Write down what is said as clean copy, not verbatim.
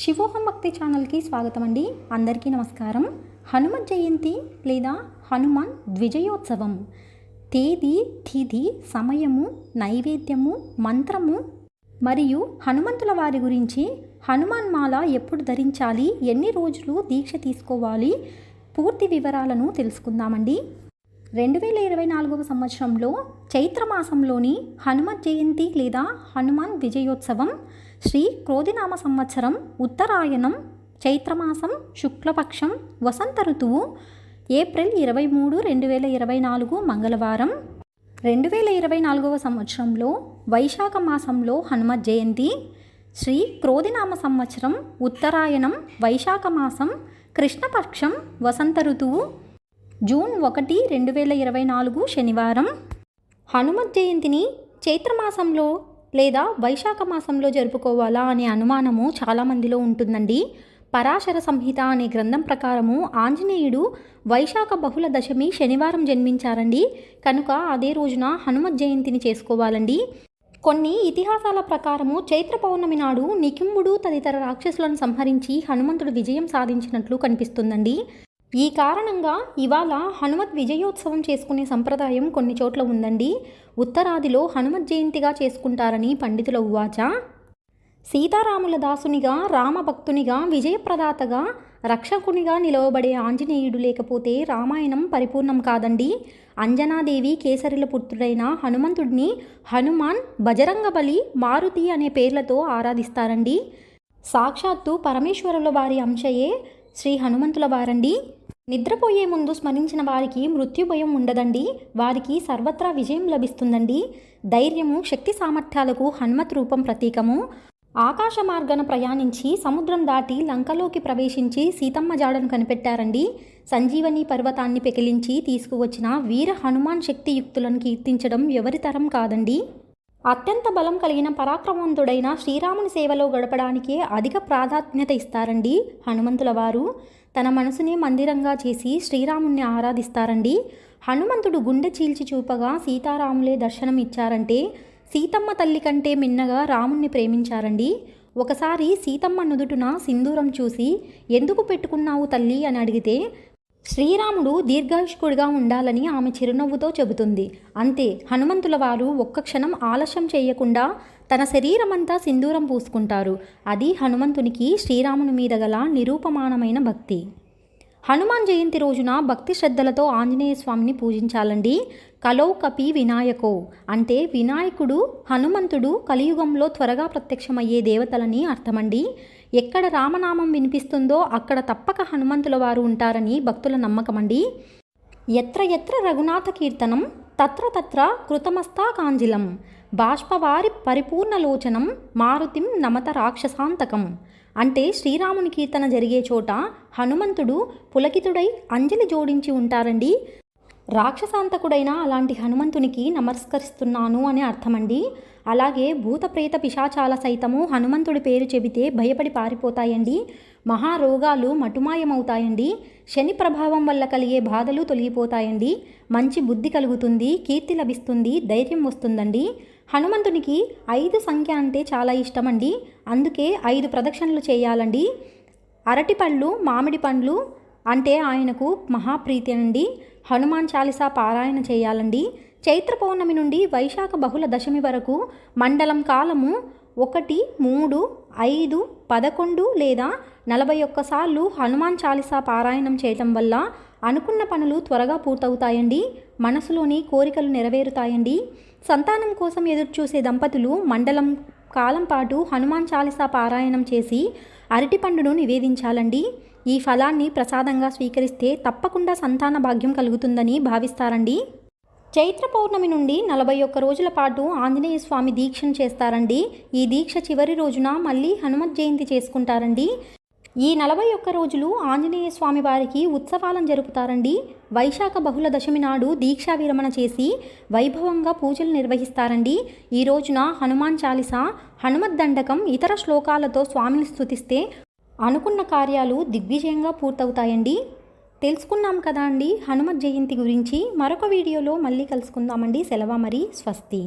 శివోహం భక్తి ఛానల్కి స్వాగతం అండి. అందరికీ నమస్కారం. హనుమత్ జయంతి లేదా హనుమాన్ ద్విజయోత్సవం తేదీ, తిథి, సమయము, నైవేద్యము, మంత్రము మరియు హనుమంతుల వారి గురించి, హనుమాన్ మాల ఎప్పుడు ధరించాలి, ఎన్ని రోజులు దీక్ష తీసుకోవాలి, పూర్తి వివరాలను తెలుసుకుందామండి. 2024 సంవత్సరంలో చైత్రమాసంలోని హనుమత్ జయంతి లేదా హనుమాన్ విజయోత్సవం శ్రీ క్రోధినామ సంవత్సరం ఉత్తరాయణం చైత్రమాసం శుక్లపక్షం వసంత ఋతువు ఏప్రిల్ 23, 2024 మంగళవారం. 2024 సంవత్సరంలో వైశాఖ మాసంలో హనుమత్ జయంతి, శ్రీ క్రోధినామ సంవత్సరం ఉత్తరాయణం వైశాఖ మాసం కృష్ణపక్షం వసంత ఋతువు జూన్ 1, 2024 శనివారం. హనుమత్ జయంతిని చైత్రమాసంలో లేదా వైశాఖ మాసంలో జరుపుకోవాలా అనే అనుమానము చాలామందిలో ఉంటుందండి. పరాశర సంహిత అనే గ్రంథం ప్రకారము ఆంజనేయుడు వైశాఖ బహుళ దశమి శనివారం జన్మించారండి. కనుక అదే రోజున హనుమత్ జయంతిని చేసుకోవాలండి. కొన్ని ఇతిహాసాల ప్రకారము చైత్ర పౌర్ణమి నాడు నికింబుడు తదితర రాక్షసులను సంహరించి హనుమంతుడు విజయం సాధించినట్లు కనిపిస్తుందండి. ఈ కారణంగా ఇవాళ హనుమత్ విజయోత్సవం చేసుకునే సంప్రదాయం కొన్ని చోట్ల ఉందండి. ఉత్తరాదిలో హనుమత్ జయంతిగా చేసుకుంటారని పండితుల ఉవాచ. సీతారాముల దాసునిగా, రామభక్తునిగా, విజయప్రదాతగా, రక్షకునిగా నిలవబడే ఆంజనేయుడు లేకపోతే రామాయణం పరిపూర్ణం కాదండి. అంజనాదేవి కేసరిల పుత్రుడైన హనుమంతుడిని హనుమాన్, బజరంగబలి, మారుతి అనే పేర్లతో ఆరాధిస్తారండి. సాక్షాత్తు పరమేశ్వరుల వారి అంశయే శ్రీ హనుమంతుల వారండి. నిద్రపోయే ముందు స్మరించిన వారికి మృత్యుభయం ఉండదండి. వారికి సర్వత్రా విజయం లభిస్తుందండి. ధైర్యము, శక్తి సామర్థ్యాలకు హనుమత్ రూపం ప్రతీకము. ఆకాశ మార్గాన ప్రయాణించి సముద్రం దాటి లంకలోకి ప్రవేశించి సీతమ్మ జాడను కనిపెట్టారండి. సంజీవని పర్వతాన్ని పెకిలించి తీసుకువచ్చిన వీర హనుమాన్ శక్తియుక్తులను కీర్తించడం ఎవరి తరం కాదండి. అత్యంత బలం కలిగిన పరాక్రమవంతుడైన శ్రీరాముని సేవలో గడపడానికే అధిక ప్రాధాన్యత ఇస్తారండి హనుమంతుల వారు. తన మనసునే మందిరంగా చేసి శ్రీరాముణ్ణి ఆరాధిస్తారండి. హనుమంతుడు గుండె చీల్చి చూపగా సీతారాములే దర్శనం ఇచ్చారంటే సీతమ్మ తల్లి కంటే మిన్నగా రాముణ్ణి ప్రేమించారండి. ఒకసారి సీతమ్మ నుదుటున సింధూరం చూసి ఎందుకు పెట్టుకున్నావు తల్లి అని అడిగితే శ్రీరాముడు దీర్ఘాయుష్కుడిగా ఉండాలని ఆమె చిరునవ్వుతో చెబుతుంది. అంతే, హనుమంతుల వారు ఒక్క క్షణం ఆలస్యం చేయకుండా తన శరీరమంతా సింధూరం పూసుకుంటారు. అది హనుమంతునికి శ్రీరాముని మీద గల నిరూపమానమైన భక్తి. హనుమాన్ జయంతి రోజున భక్తి శ్రద్ధలతో ఆంజనేయ స్వామిని పూజించాలండి. కలౌ కపి వినాయకో అంటే వినాయకుడు, హనుమంతుడు కలియుగంలో త్వరగా ప్రత్యక్షమయ్యే దేవతలని అర్థమండి. ఎక్కడ రామనామం వినిపిస్తుందో అక్కడ తప్పక హనుమంతుల వారు ఉంటారని భక్తుల నమ్మకమండి. ఎత్ర ఎత్ర రఘునాథ కీర్తనం తత్ర తత్ర కృతమస్తాకాంజిలం బాష్పవారి పరిపూర్ణలోచనం మారుతిం నమత రాక్షసాంతకం అంటే శ్రీరాముని కీర్తన జరిగే చోట హనుమంతుడు పులకితుడై అంజలి జోడించి ఉంటారండి. రాక్షసాంతకుడైన అలాంటి హనుమంతునికి నమస్కరిస్తున్నాను అని అర్థమండి. అలాగే భూత ప్రేత పిశాచాల సైతము హనుమంతుడి పేరు చెబితే భయపడి పారిపోతాయండి. మహారోగాలు మటుమాయమవుతాయండి. శని ప్రభావం వల్ల కలిగే బాధలు తొలగిపోతాయండి. మంచి బుద్ధి కలుగుతుంది, కీర్తి లభిస్తుంది, ధైర్యం వస్తుందండి. హనుమంతునికి 5 సంఖ్య అంటే చాలా ఇష్టమండి. అందుకే 5 ప్రదక్షిణలు చేయాలండి. అరటిపళ్ళు, మామిడి పండ్లు అంటే ఆయనకు మహాప్రీతి అండి. హనుమాన్ చాలీసా పారాయణ చేయాలండి. చైత్ర పౌర్ణమి నుండి వైశాఖ బహుళ దశమి వరకు మండలం కాలము 1, 3, 5, 11 లేదా 41 సార్లు హనుమాన్ చాలీసా పారాయణం చేయటం వల్ల అనుకున్న పనులు త్వరగా పూర్తవుతాయండి. మనసులోని కోరికలు నెరవేరుతాయండి. సంతానం కోసం ఎదురుచూసే దంపతులు మండలం కాలం పాటు హనుమాన్ చాలీసా పారాయణం చేసి అరటిపండును నివేదించాలండి. ఈ ఫలాన్ని ప్రసాదంగా స్వీకరిస్తే తప్పకుండా సంతాన భాగ్యం కలుగుతుందని భావిస్తారండి. చైత్ర పౌర్ణమి నుండి 41 రోజుల పాటు ఆంజనేయ స్వామి దీక్షను చేస్తారండి. ఈ దీక్ష చివరి రోజున మళ్ళీ హనుమత్ జయంతి చేసుకుంటారండి. ఈ 41 రోజులు ఆంజనేయ స్వామి వారికి ఉత్సవాలను జరుపుతారండి. వైశాఖ బహుళ దశమి నాడు దీక్షా విరమణ చేసి వైభవంగా పూజలు నిర్వహిస్తారండి. ఈ రోజున హనుమాన్ చాలీసా, హనుమత్ దండకం, ఇతర శ్లోకాలతో స్వామిని స్తుతిస్తే అనుకున్న కార్యాలు దిగ్విజయంగా పూర్తవుతాయండి. తెలుసుకున్నాం కదా అండి హనుమత్ జయంతి గురించి. మరొక వీడియోలో మళ్ళీ కలుసుకుందామండి. సెలవు మరి, స్వస్తి.